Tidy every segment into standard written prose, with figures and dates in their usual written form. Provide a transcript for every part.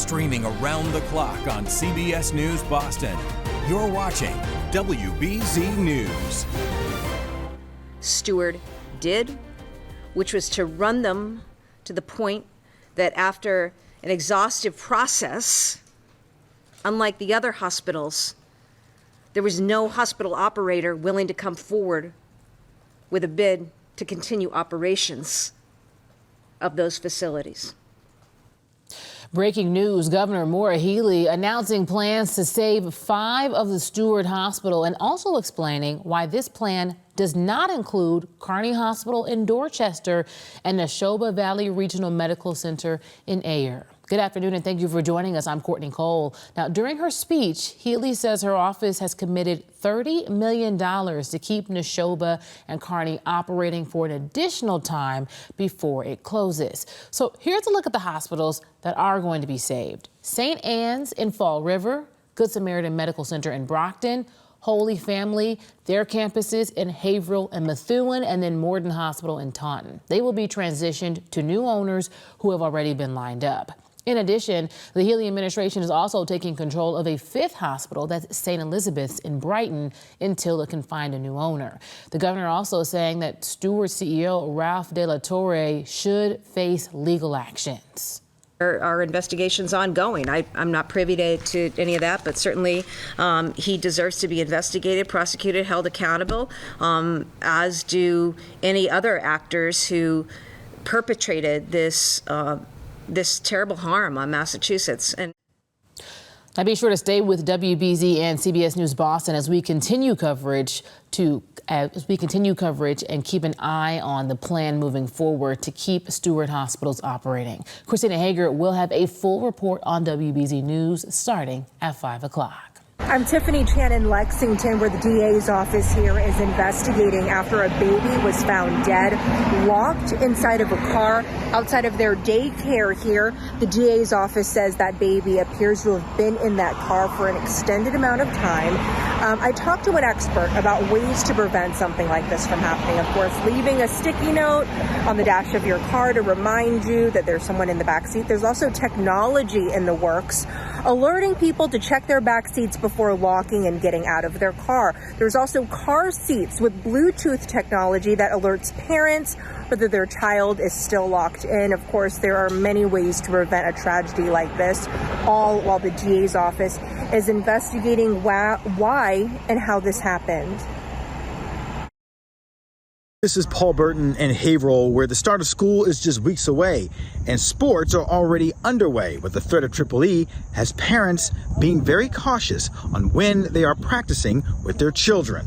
streaming around the clock on CBS News Boston. You're watching WBZ News. Steward did, which was to run them to the point that after an exhaustive process, unlike the other hospitals, there was no hospital operator willing to come forward with a bid to continue operations of those facilities. Breaking news, Governor Maura Healey announcing plans to save 5 of the Steward Hospital and also explaining why this plan does not include Kearney Hospital in Dorchester and Neshoba Valley Regional Medical Center in Ayer. Good afternoon and thank you for joining us. I'm Courtney Cole. Now, during her speech, Healey says her office has committed $30 million to keep Neshoba and Kearney operating for an additional time before it closes. So here's a look at the hospitals that are going to be saved. St. Anne's in Fall River, Good Samaritan Medical Center in Brockton, Holy Family, their campuses in Haverhill and Methuen, and then Morden Hospital in Taunton. They will be transitioned to new owners who have already been lined up. In addition, the Healey administration is also taking control of a 5th hospital, that's St. Elizabeth's in Brighton, until it can find a new owner. The governor also saying that Steward CEO Ralph De La Torre should face legal actions. Our investigation's ongoing. I'm not privy to any of that, but certainly he deserves to be investigated, prosecuted, held accountable, as do any other actors who perpetrated this terrible harm on Massachusetts. And now be sure to stay with WBZ and CBS News Boston as we continue coverage and keep an eye on the plan moving forward to keep Steward hospitals operating. Christina Hager will have a full report on WBZ News starting at 5 o'clock. I'm Tiffany Chan in Lexington, where the DA's office here is investigating after a baby was found dead, locked inside of a car outside of their daycare here. The DA's office says that baby appears to have been in that car for an extended amount of time. I talked to an expert about ways to prevent something like this from happening. Of course, leaving a sticky note on the dash of your car to remind you that there's someone in the back seat. There's also technology in the works, alerting people to check their back seats before locking and getting out of their car. There's also car seats with Bluetooth technology that alerts parents whether their child is still locked in. Of course, there are many ways to prevent a tragedy like this, all while the DA's office is investigating why and how this happened. This is Paul Burton in Haverhill, where the start of school is just weeks away, and sports are already underway with the threat of Triple E has parents being very cautious on when they are practicing with their children.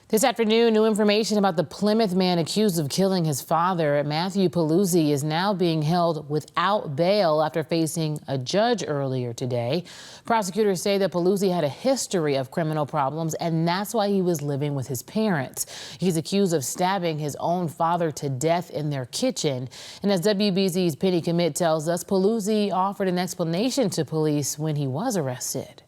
This afternoon, new information about the Plymouth man accused of killing his father. Matthew Paluzzi is now being held without bail after facing a judge earlier today. Prosecutors say that Paluzzi had a history of criminal problems, and that's why he was living with his parents. He's accused of stabbing his own father to death in their kitchen. And as WBZ's Penny Commit tells us, Paluzzi offered an explanation to police when he was arrested.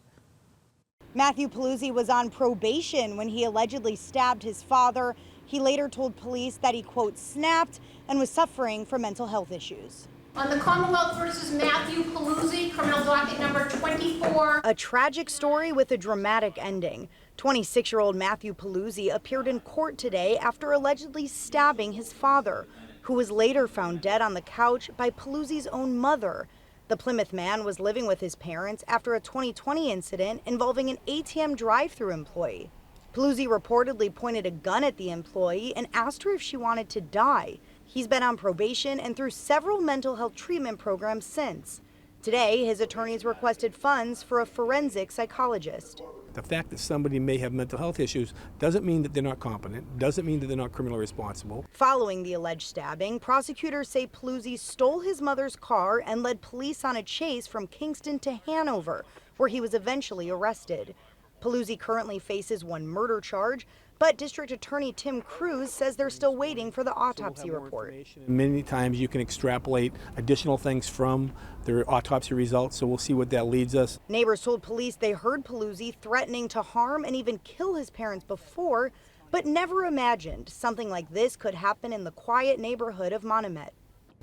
Matthew Paluzzi was on probation when he allegedly stabbed his father. He later told police that he, quote, snapped and was suffering from mental health issues. On the Commonwealth versus Matthew Paluzzi, criminal docket number 24. A tragic story with a dramatic ending. 26-year-old Matthew Paluzzi appeared in court today after allegedly stabbing his father, who was later found dead on the couch by Paluzzi's own mother. The Plymouth man was living with his parents after a 2020 incident involving an ATM drive-thru employee. Paluzzi reportedly pointed a gun at the employee and asked her if she wanted to die. He's been on probation and through several mental health treatment programs since. Today, his attorneys requested funds for a forensic psychologist. The fact that somebody may have mental health issues doesn't mean that they're not competent, doesn't mean that they're not criminally responsible. Following the alleged stabbing, prosecutors say Paluzzi stole his mother's car and led police on a chase from Kingston to Hanover, where he was eventually arrested. Paluzzi currently faces one murder charge, but District Attorney Tim Cruz says they're still waiting for the autopsy report. Many times you can extrapolate additional things from their autopsy results, so we'll see what that leads us. Neighbors told police they heard Paluzzi threatening to harm and even kill his parents before, but never imagined something like this could happen in the quiet neighborhood of Monument.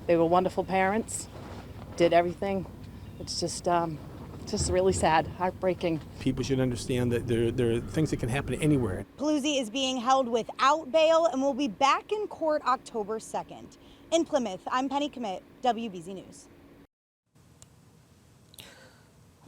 They were wonderful parents, did everything. It's just really sad, heartbreaking. People should understand that there are things that can happen anywhere. Paluzzi is being held without bail and will be back in court October 2nd. In Plymouth, I'm Penny Commit, WBZ News.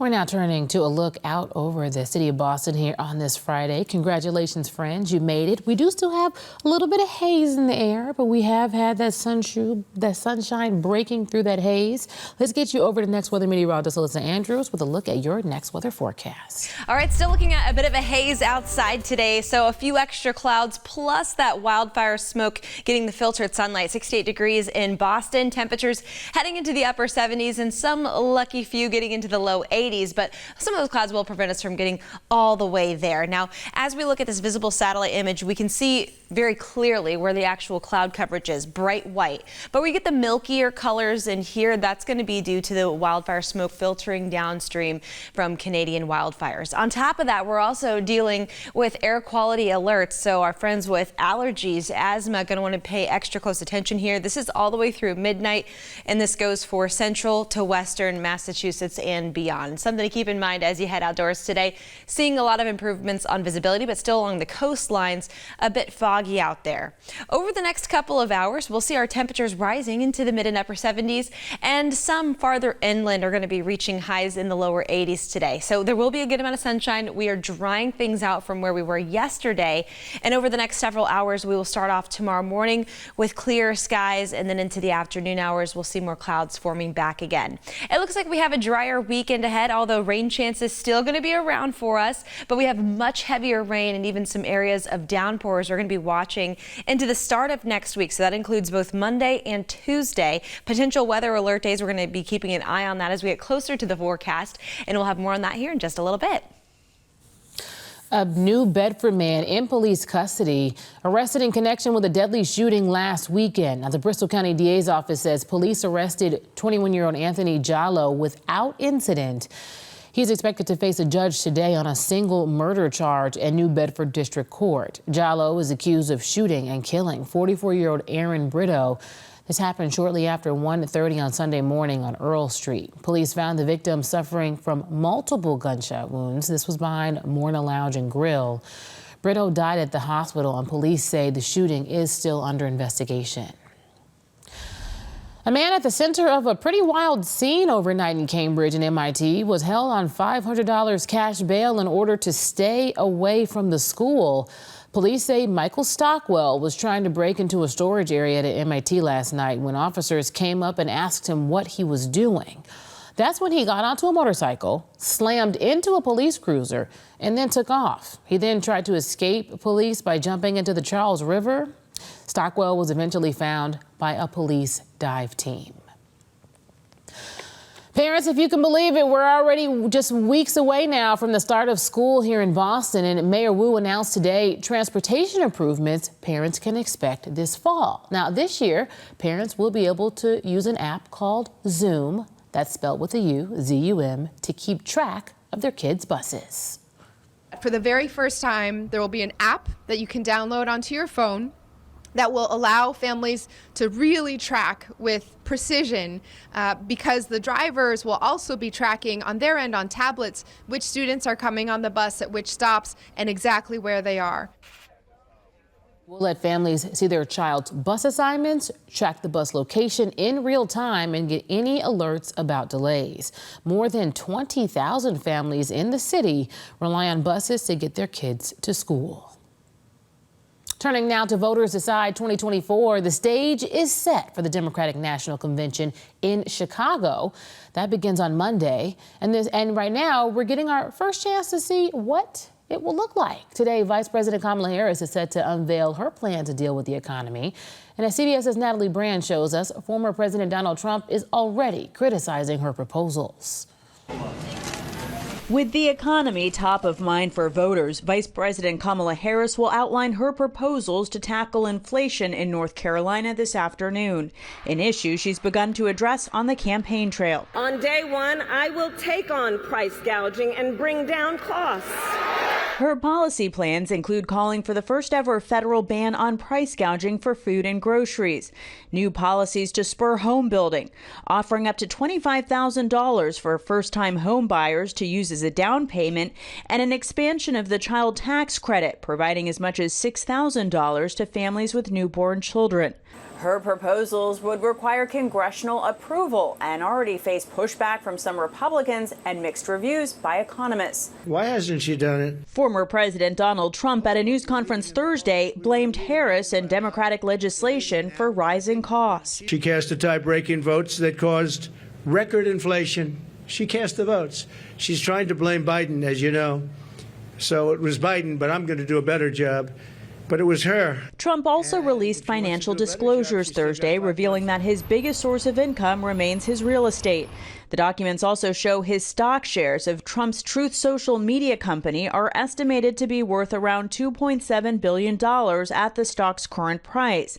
We're now turning to a look out over the city of Boston here on this Friday. Congratulations, friends. You made it. We do still have a little bit of haze in the air, but we have had that sunshine breaking through that haze. Let's get you over to next weather meteorologist Alyssa Andrews with a look at your next weather forecast. All right, still looking at a bit of a haze outside today, so a few extra clouds plus that wildfire smoke getting the filtered sunlight. 68 degrees in Boston. Temperatures heading into the upper 70s and some lucky few getting into the low 80s. But some of those clouds will prevent us from getting all the way there. Now, as we look at this visible satellite image, we can see very clearly where the actual cloud coverage is, bright white. But we get the milkier colors in here. That's going to be due to the wildfire smoke filtering downstream from Canadian wildfires. On top of that, we're also dealing with air quality alerts. So our friends with allergies, asthma, going to want to pay extra close attention here. This is all the way through midnight, and this goes for central to western Massachusetts and beyond. Something to keep in mind as you head outdoors today. Seeing a lot of improvements on visibility, but still along the coastlines, a bit foggy out there. Over the next couple of hours, we'll see our temperatures rising into the mid and upper 70s, and some farther inland are going to be reaching highs in the lower 80s today. So there will be a good amount of sunshine. We are drying things out from where we were yesterday, and over the next several hours, we will start off tomorrow morning with clear skies, and then into the afternoon hours, we'll see more clouds forming back again. It looks like we have a drier weekend ahead, although rain chances still going to be around for us, but we have much heavier rain and even some areas of downpours we're going to be watching into the start of next week. So that includes both Monday and Tuesday. Potential weather alert days, we're going to be keeping an eye on that as we get closer to the forecast, and we'll have more on that here in just a little bit. A New Bedford man in police custody, arrested in connection with a deadly shooting last weekend. Now, the Bristol County DA's office says police arrested 21-year-old Anthony Jallo without incident. He's expected to face a judge today on a single murder charge at New Bedford District Court. Jallo is accused of shooting and killing 44-year-old Aaron Brito. This happened shortly after 1:30 on Sunday morning on Earl Street. Police found the victim suffering from multiple gunshot wounds. This was behind Morna Lounge and Grill. Brito died at the hospital, and police say the shooting is still under investigation. A man at the center of a pretty wild scene overnight in Cambridge and MIT was held on $500 cash bail in order to stay away from the school. Police say Michael Stockwell was trying to break into a storage area at MIT last night when officers came up and asked him what he was doing. That's when he got onto a motorcycle, slammed into a police cruiser, and then took off. He then tried to escape police by jumping into the Charles River. Stockwell was eventually found by a police dive team. Parents, if you can believe it, we're already just weeks away now from the start of school here in Boston, and Mayor Wu announced today transportation improvements parents can expect this fall. Now, this year, parents will be able to use an app called Zoom, that's spelled with a U, Z-U-M, to keep track of their kids' buses. For the very first time, there will be an app that you can download onto your phone that will allow families to really track with precision because the drivers will also be tracking on their end on tablets which students are coming on the bus at which stops and exactly where they are. We'll let families see their child's bus assignments, track the bus location in real time, and get any alerts about delays. More than 20,000 families in the city rely on buses to get their kids to school. Turning now to Voters Decide 2024, the stage is set for the Democratic National Convention in Chicago. That begins on Monday. And right now, we're getting our first chance to see what it will look like. Today, Vice President Kamala Harris is set to unveil her plan to deal with the economy. And as CBS's Natalie Brand shows us, former President Donald Trump is already criticizing her proposals. With the economy top of mind for voters, Vice President Kamala Harris will outline her proposals to tackle inflation in North Carolina this afternoon, an issue she's begun to address on the campaign trail. On day one, I will take on price gouging and bring down costs. Her policy plans include calling for the first ever federal ban on price gouging for food and groceries, new policies to spur home building, offering up to $25,000 for first-time home buyers to use as a down payment, and an expansion of the child tax credit, providing as much as $6,000 to families with newborn children. Her proposals would require congressional approval and already face pushback from some Republicans and mixed reviews by economists. Why hasn't she done it? Former President Donald Trump at a news conference Thursday blamed Harris and Democratic legislation for rising costs. She cast the tie-breaking votes that caused record inflation. She cast the votes. She's trying to blame Biden, as you know. So it was Biden, but I'm going to do a better job. But it was her. Trump also released financial disclosures Thursday, revealing that his biggest source of income remains his real estate. The documents also show his stock shares of Trump's Truth Social media company are estimated to be worth around $2.7 billion at the stock's current price.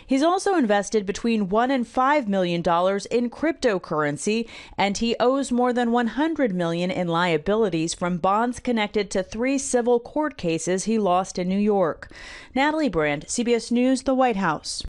He's also invested between $1 and $5 million in cryptocurrency, and he owes more than $100 million in liabilities from bonds connected to 3 civil court cases he lost in New York. Natalie Brand, CBS News, the White House.